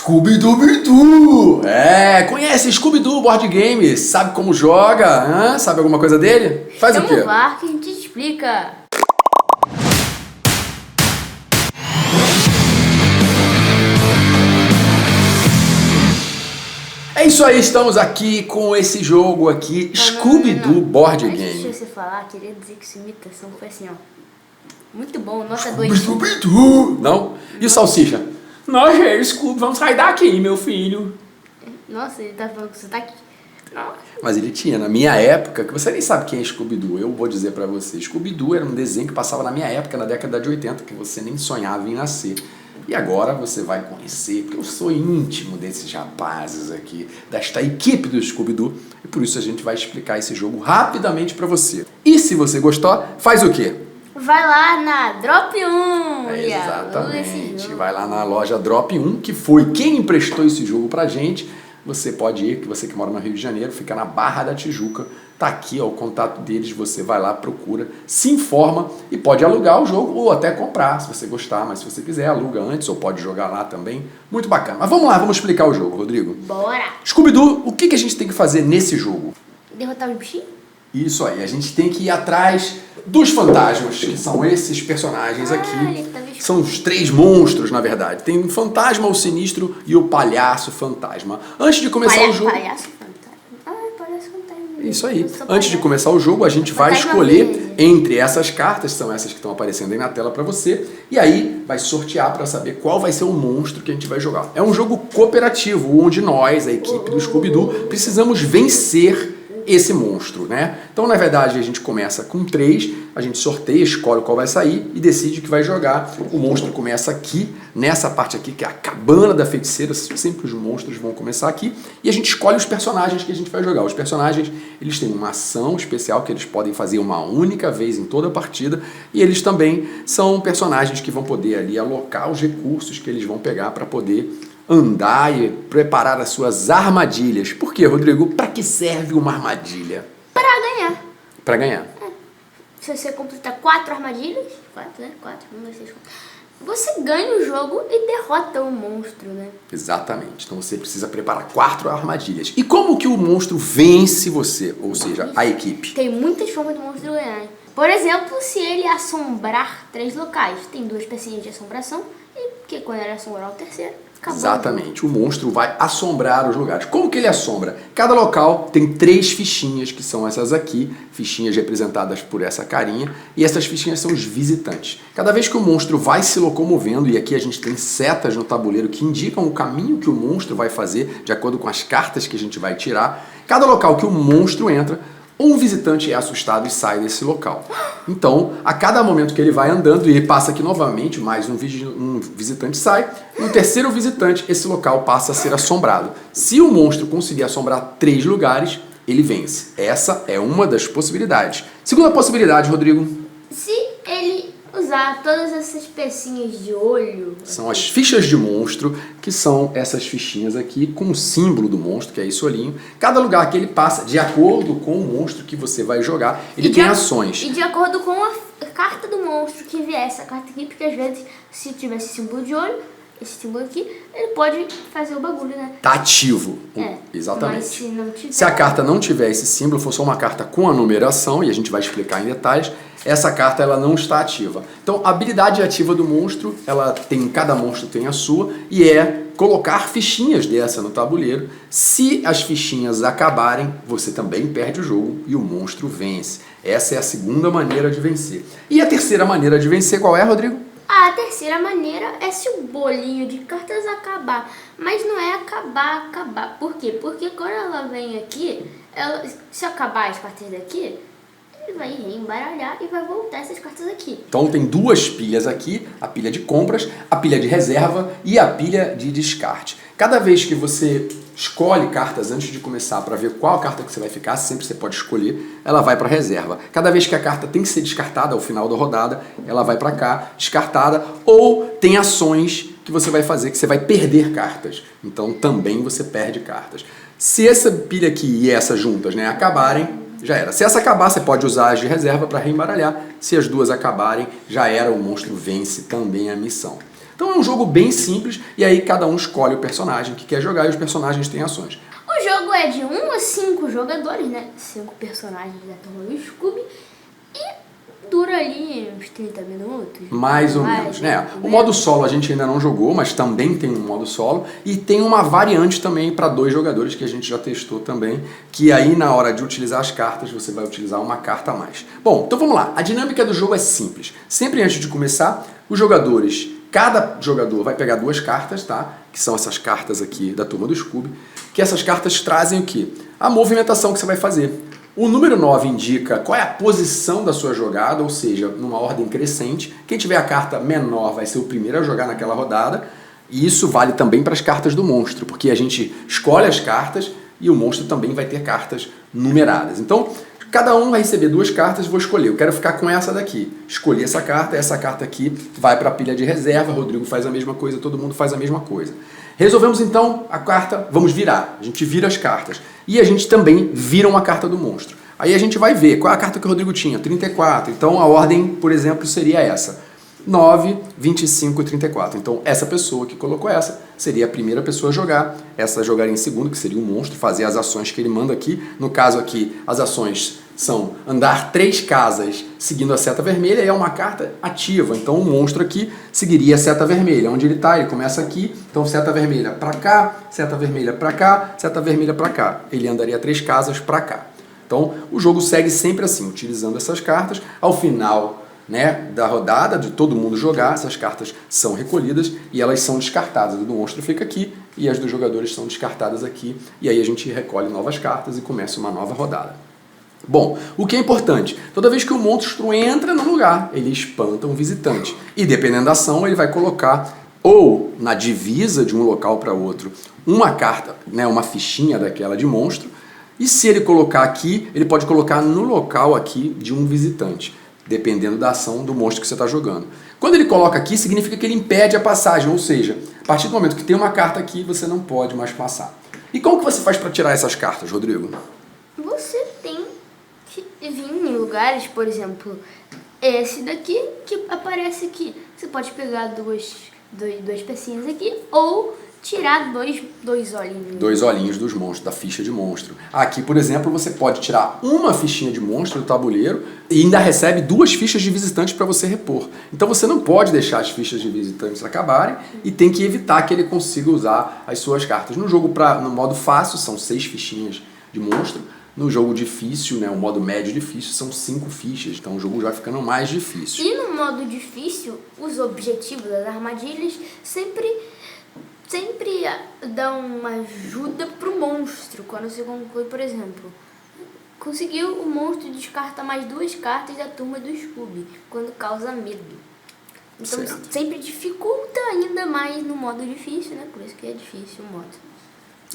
Scooby-Doo! Conhece Scooby-Doo Board Games? Sabe como joga? Sabe alguma coisa dele? Faz o quê? Vamos lá que a gente explica. É isso aí, estamos aqui com esse jogo aqui, Scooby-Doo Board Antes Game. de você falar, queria dizer que sua imitação foi assim, ó. Muito bom, nota 2. Scooby-Doo! Não? E o Salsicha? Nós, Scooby, vamos sair daqui, meu filho. Nossa, ele tá falando que você tá aqui. Nossa. Mas ele tinha, na minha época, que você nem sabe quem é Scooby-Doo, eu vou dizer pra você. Scooby-Doo era um desenho que passava na minha época, na década de 80, que você nem sonhava em nascer. E agora você vai conhecer, porque eu sou íntimo desses rapazes aqui, desta equipe do Scooby-Doo, e por isso a gente vai explicar esse jogo rapidamente pra você. E se você gostou, faz o quê? Vai lá na Drop 1. Exatamente, vai lá na loja Drop 1, que foi quem emprestou esse jogo pra gente. Você pode ir, que você que mora no Rio de Janeiro, fica na Barra da Tijuca, tá aqui ó, o contato deles, você vai lá, procura, se informa e pode alugar o jogo ou até comprar, se você gostar, mas se você quiser, aluga antes ou pode jogar lá também, muito bacana. Mas vamos lá, vamos explicar o jogo, Rodrigo. Bora! Scooby-Doo, o que a gente tem que fazer nesse jogo? Derrotar os bichinhos? Isso aí, a gente tem que ir atrás dos fantasmas, que são esses personagens aqui. São os 3 monstros, na verdade. Tem o fantasma, o sinistro e o palhaço fantasma. Antes de começar o jogo... Palhaço fantasma. Palhaço fantasma. Isso aí. Antes de começar o jogo, a gente vai escolher entre essas cartas, são essas que estão aparecendo aí na tela para você, e aí vai sortear para saber qual vai ser o monstro que a gente vai jogar. É um jogo cooperativo, onde nós, a equipe do Scooby-Doo, precisamos vencer esse monstro, né? Então, na verdade, a gente começa com 3, a gente sorteia, escolhe qual vai sair e decide o que vai jogar. O monstro começa aqui, nessa parte aqui, que é a cabana da feiticeira, sempre os monstros vão começar aqui, e a gente escolhe os personagens que a gente vai jogar. Os personagens, eles têm uma ação especial que eles podem fazer uma única vez em toda a partida, e eles também são personagens que vão poder ali alocar os recursos que eles vão pegar para poder andar e preparar as suas armadilhas. Por quê, Rodrigo? Para que serve uma armadilha? Para ganhar. Para ganhar. Se você completar 4 armadilhas, 4, né? 4, 1, 2, 3, 4. Você ganha o jogo e derrota o monstro, né? Exatamente. Então você precisa preparar 4 armadilhas. E como que o monstro vence você? Ou seja, a equipe? Tem muitas formas do monstro ganhar. Por exemplo, se ele assombrar 3 locais. Tem 2 pecinhas de assombração. E que quando ele assombrar o terceiro, acabou. Exatamente. O monstro vai assombrar os lugares. Como que ele assombra? Cada local tem 3 fichinhas, que são essas aqui, fichinhas representadas por essa carinha, e essas fichinhas são os visitantes. Cada vez que o monstro vai se locomovendo, e aqui a gente tem setas no tabuleiro que indicam o caminho que o monstro vai fazer, de acordo com as cartas que a gente vai tirar, cada local que o monstro entra, um visitante é assustado e sai desse local. Então, a cada momento que ele vai andando e passa aqui novamente, mais um visitante sai, no terceiro visitante, esse local passa a ser assombrado. Se o monstro conseguir assombrar 3 lugares, ele vence. Essa é uma das possibilidades. Segunda possibilidade, Rodrigo. Se ele usar todas essas pecinhas de olho... São as fichas de monstro, que são essas fichinhas aqui com o símbolo do monstro, que é esse olhinho. Cada lugar que ele passa, de acordo com o monstro que você vai jogar, ele tem ações. E de acordo com a carta do monstro que vier, essa carta aqui, porque às vezes, se tiver esse símbolo de olho, esse símbolo aqui, ele pode fazer o bagulho, né? Tá ativo. Exatamente. Mas se não tiver... Se a carta não tiver esse símbolo, for só uma carta com a numeração, e a gente vai explicar em detalhes, essa carta ela não está ativa. Então, a habilidade ativa do monstro, cada monstro tem a sua, e é colocar fichinhas dessa no tabuleiro. Se as fichinhas acabarem, você também perde o jogo e o monstro vence. Essa é a segunda maneira de vencer. E a terceira maneira de vencer qual é, Rodrigo? A terceira maneira é se o bolinho de cartas acabar. Mas não é acabar. Por quê? Porque quando ela vem aqui, se acabar as cartas daqui, ele vai reembaralhar e vai voltar essas cartas aqui. Então tem 2 pilhas aqui, a pilha de compras, a pilha de reserva e a pilha de descarte. Cada vez que você escolhe cartas antes de começar para ver qual carta que você vai ficar, sempre você pode escolher, ela vai para reserva. Cada vez que a carta tem que ser descartada ao final da rodada, ela vai para cá, descartada, ou tem ações que você vai fazer que você vai perder cartas. Então também você perde cartas. Se essa pilha aqui e essa juntas, né, acabarem, já era. Se essa acabar, você pode usar as de reserva para reembaralhar. Se as 2 acabarem, já era, o monstro vence também a missão. Então é um jogo bem simples e aí cada um escolhe o personagem que quer jogar e os personagens têm ações. O jogo é de 1 a 5 jogadores, né? 5 personagens da turma do Scooby. E dura ali uns 30 minutos. Mais ou menos, né? O modo solo a gente ainda não jogou, mas também tem um modo solo. E tem uma variante também para 2 jogadores que a gente já testou também, que aí na hora de utilizar as cartas, você vai utilizar uma carta a mais. Bom, então vamos lá. A dinâmica do jogo é simples. Sempre antes de começar, cada jogador vai pegar 2 cartas, tá? Que são essas cartas aqui da turma do Scooby, que essas cartas trazem o quê? A movimentação que você vai fazer. O número 9 indica qual é a posição da sua jogada, ou seja, numa ordem crescente. Quem tiver a carta menor vai ser o primeiro a jogar naquela rodada. E isso vale também para as cartas do monstro, porque a gente escolhe as cartas e o monstro também vai ter cartas numeradas. Então, cada um vai receber 2 cartas e vou escolher. Eu quero ficar com essa daqui. Escolhi essa carta aqui vai para a pilha de reserva. Rodrigo faz a mesma coisa, todo mundo faz a mesma coisa. Resolvemos então a carta, vamos virar. A gente vira as cartas. E a gente também vira uma carta do monstro. Aí a gente vai ver qual é a carta que o Rodrigo tinha, 34. Então a ordem, por exemplo, seria essa. 9, 25 e 34. Então essa pessoa que colocou essa seria a primeira pessoa a jogar. Essa jogaria em segundo, que seria o monstro, fazer as ações que ele manda aqui. No caso aqui, as ações são andar 3 casas seguindo a seta vermelha e é uma carta ativa. Então o monstro aqui seguiria a seta vermelha. Onde ele está, ele começa aqui. Então seta vermelha para cá, seta vermelha para cá, seta vermelha para cá. Ele andaria 3 casas para cá. Então o jogo segue sempre assim, utilizando essas cartas. Ao final, né, da rodada, de todo mundo jogar, essas cartas são recolhidas e elas são descartadas. A do monstro fica aqui e as dos jogadores são descartadas aqui. E aí a gente recolhe novas cartas e começa uma nova rodada. Bom, o que é importante? Toda vez que o monstro entra num lugar, ele espanta um visitante. E dependendo da ação, ele vai colocar ou na divisa de um local para outro uma carta, né, uma fichinha daquela de monstro. E se ele colocar aqui, ele pode colocar no local aqui de um visitante, dependendo da ação do monstro que você está jogando. Quando ele coloca aqui, significa que ele impede a passagem, ou seja, a partir do momento que tem uma carta aqui, você não pode mais passar. E como que você faz para tirar essas cartas, Rodrigo? Você tem que vir em lugares, por exemplo, esse daqui, que aparece aqui. Você pode pegar duas pecinhas aqui, ou tirar dois olhinhos. 2 olhinhos dos monstros, da ficha de monstro. Aqui, por exemplo, você pode tirar uma fichinha de monstro do tabuleiro e ainda recebe 2 fichas de visitantes para você repor. Então você não pode deixar as fichas de visitantes acabarem e tem que evitar que ele consiga usar as suas cartas. No jogo no modo fácil são 6 fichinhas de monstro. No jogo difícil, né, o modo médio difícil, são 5 fichas. Então o jogo já vai ficando mais difícil. E no modo difícil, os objetivos das armadilhas sempre dão uma ajuda pro monstro. Quando você conclui, por exemplo, conseguiu o monstro descarta mais 2 cartas da turma do Scooby, quando causa medo. Então Certo. sempre dificulta ainda mais no modo difícil, né? Por isso que é difícil o modo.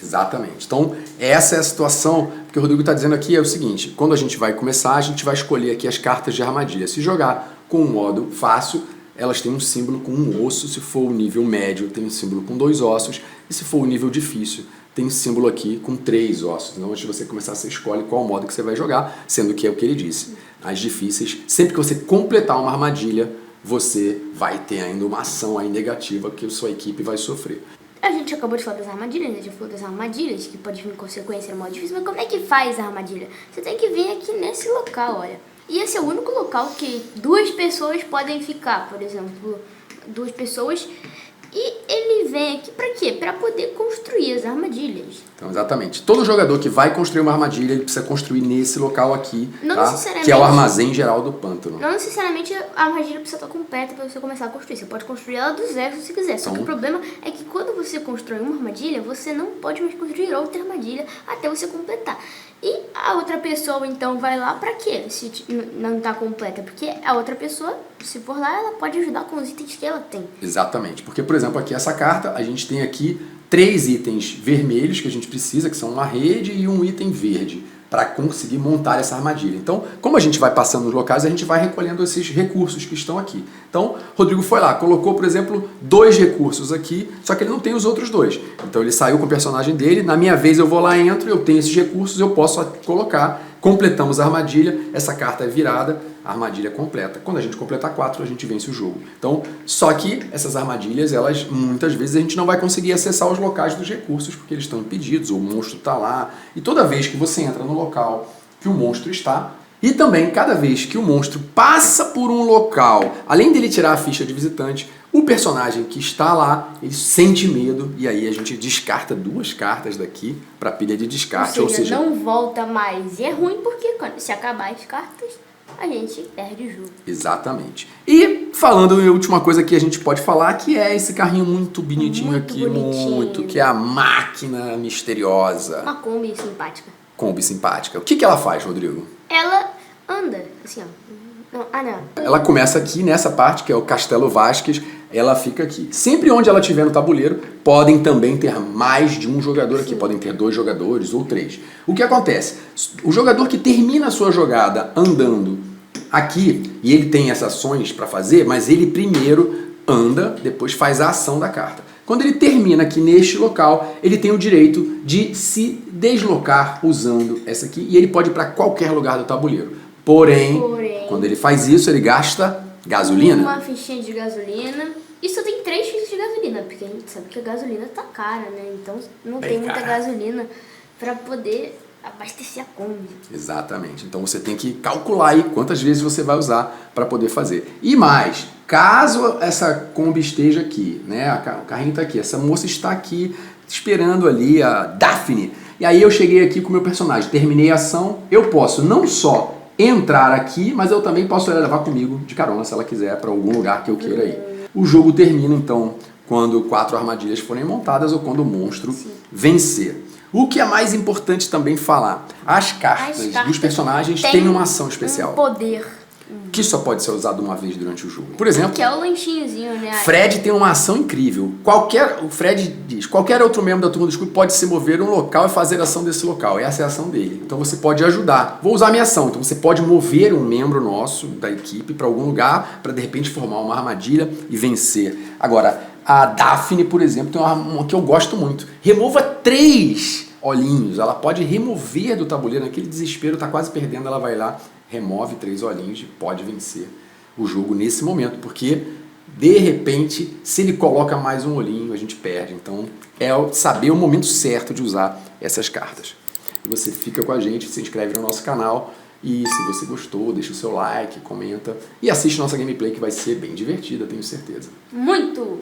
Exatamente. Então, essa é a situação que o Rodrigo está dizendo aqui, é o seguinte, quando a gente vai começar, a gente vai escolher aqui as cartas de armadilha. Se jogar com o modo fácil, elas têm um símbolo com um osso. Se for o nível médio, tem um símbolo com 2 ossos. E se for o nível difícil, tem um símbolo aqui com 3 ossos. Então, antes de você começar, você escolhe qual modo que você vai jogar, sendo que é o que ele disse. As difíceis, sempre que você completar uma armadilha, você vai ter ainda uma ação aí negativa que a sua equipe vai sofrer. A gente acabou de falar das armadilhas, né? Já falou das armadilhas, que pode vir consequência no modo difícil, mas como é que faz a armadilha? Você tem que vir aqui nesse local, olha. E esse é o único local que 2 pessoas podem ficar, por exemplo, 2 pessoas. E ele vem aqui pra quê? Pra poder construir as armadilhas. Então, exatamente. Todo jogador que vai construir uma armadilha, ele precisa construir nesse local aqui, Não tá? necessariamente. Que é o armazém geral do pântano. Não necessariamente a armadilha precisa estar completa para você começar a construir. Você pode construir ela do zero se você quiser. Só que o problema é que quando você constrói uma armadilha, você não pode mais construir outra armadilha até você completar. E a outra pessoa, então, vai lá pra quê? Se não tá completa. Porque a outra pessoa, se for lá, ela pode ajudar com os itens que ela tem. Exatamente. Porque, por exemplo, aqui essa carta, a gente tem aqui 3 itens vermelhos que a gente precisa, que são uma rede e um item verde, para conseguir montar essa armadilha. Então, como a gente vai passando nos locais, a gente vai recolhendo esses recursos que estão aqui. Então, Rodrigo foi lá, colocou, por exemplo, 2 recursos aqui, só que ele não tem os outros 2. Então, ele saiu com o personagem dele, na minha vez eu vou lá, entro, eu tenho esses recursos, eu posso colocar completamos a armadilha, essa carta é virada, a armadilha é completa. Quando a gente completar 4, a gente vence o jogo. Então, só que essas armadilhas, elas muitas vezes a gente não vai conseguir acessar os locais dos recursos, porque eles estão impedidos, ou o monstro está lá. E toda vez que você entra no local que o monstro está, e também cada vez que o monstro passa por um local, além dele tirar a ficha de visitante, o personagem que está lá, ele sente medo, e aí a gente descarta 2 cartas daqui para a pilha de descarte. Ou seja, não volta mais. E é ruim porque se acabar as cartas, a gente perde o jogo. Exatamente. E falando em última coisa que a gente pode falar, que é esse carrinho muito bonitinho aqui, muito, que é a máquina misteriosa. Uma Kombi simpática. Kombi simpática. O que ela faz, Rodrigo? Ela anda, assim, ó. Não, não. Ela começa aqui nessa parte, que é o Castelo Vasquez, ela fica aqui. Sempre onde ela estiver no tabuleiro, podem também ter mais de um jogador aqui. Podem ter 2 jogadores ou 3. O que acontece? O jogador que termina a sua jogada andando aqui, e ele tem essas ações para fazer, mas ele primeiro anda, depois faz a ação da carta. Quando ele termina aqui neste local, ele tem o direito de se deslocar usando essa aqui, e ele pode ir para qualquer lugar do tabuleiro. Porém, quando ele faz isso, ele gasta gasolina. Uma fichinha de gasolina. E só tem 3 fichas de gasolina, porque a gente sabe que a gasolina tá cara, né? Então não tem muita gasolina para poder abastecer a Kombi. Exatamente. Então você tem que calcular aí quantas vezes você vai usar para poder fazer. E mais, caso essa Kombi esteja aqui, né? O carrinho está aqui, essa moça está aqui esperando ali, a Daphne. E aí eu cheguei aqui com o meu personagem, terminei a ação, eu posso não só entrar aqui, mas eu também posso levar comigo de carona se ela quiser para algum lugar que eu queira ir. O jogo termina então quando 4 armadilhas forem montadas ou quando o monstro vencer. O que é mais importante também falar, as cartas dos personagens têm uma ação especial. Um poder. Que só pode ser usado uma vez durante o jogo. Por exemplo, que é o lanchinhozinho, né? Fred tem uma ação incrível. O Fred diz, qualquer outro membro da turma do escudo pode se mover a um local e fazer a ação desse local. Essa é a ação dele. Então você pode ajudar. Vou usar a minha ação. Então você pode mover um membro nosso da equipe para algum lugar para de repente formar uma armadilha e vencer. Agora, a Daphne, por exemplo, tem uma que eu gosto muito. Remova 3 olhinhos. Ela pode remover do tabuleiro. Naquele desespero, tá quase perdendo, ela vai lá, remove 3 olhinhos e pode vencer o jogo nesse momento, porque de repente, se ele coloca mais um olhinho, a gente perde. Então é saber o momento certo de usar essas cartas. Você fica com a gente, se inscreve no nosso canal e se você gostou, deixa o seu like, comenta e assiste nossa gameplay que vai ser bem divertida, tenho certeza. Muito!